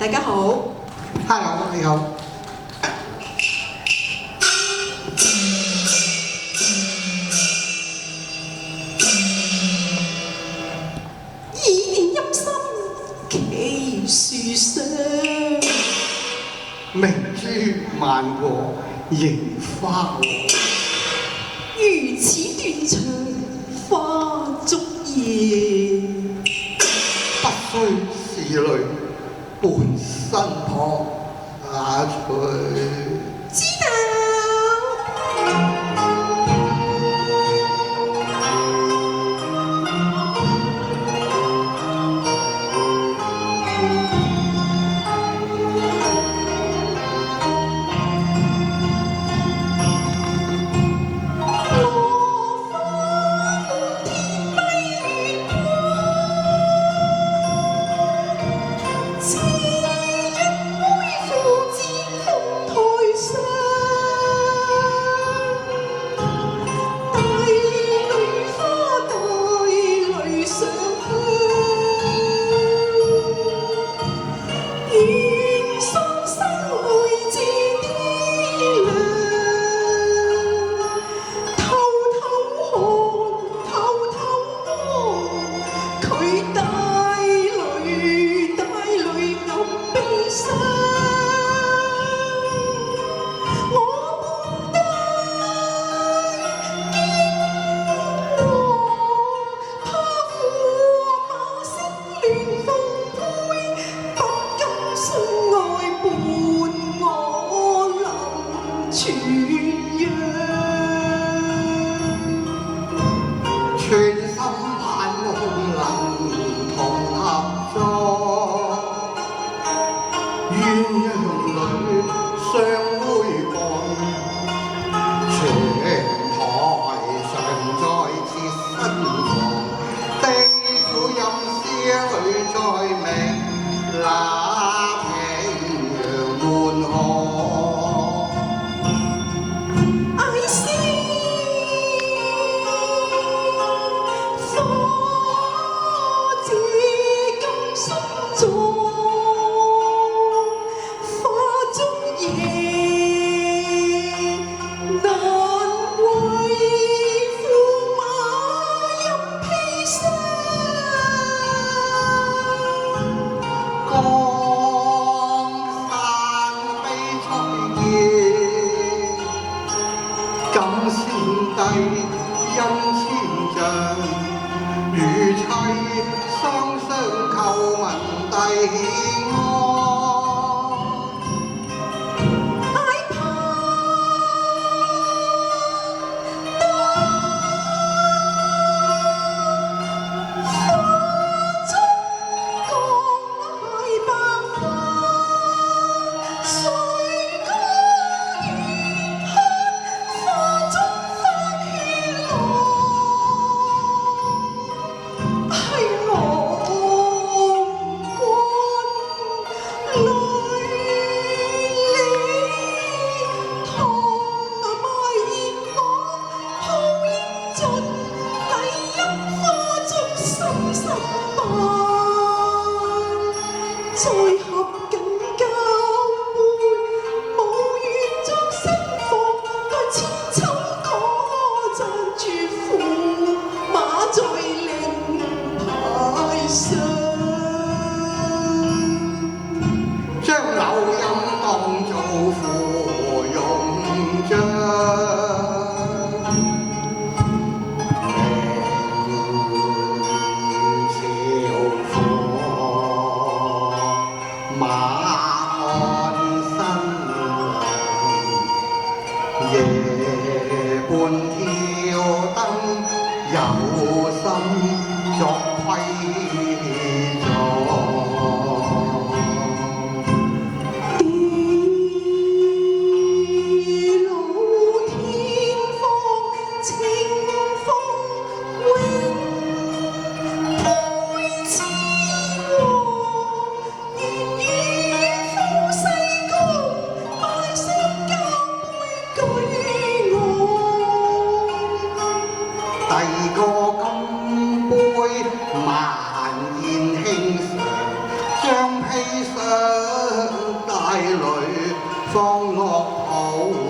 大家好 ，Hello， 你好。倚念陰森企樹上，明珠萬過迎花和，如此斷腸花燭夜。不須是淚伴身旁下垂。知道。全心盼望能同合作，鴛鴦裏相會伴，泉台上再設新房，地府陰司裏再明那平陽滿河。感先帝恩千丈，如妻雙雙叩問帝安。再合緊交杯，無緣作新房，待千秋歌讚住駙馬在令牌上，將柳蔭當做芙蓉帳。馬看新娘，夜半挑燈，有心作窺藏。裏，放落土。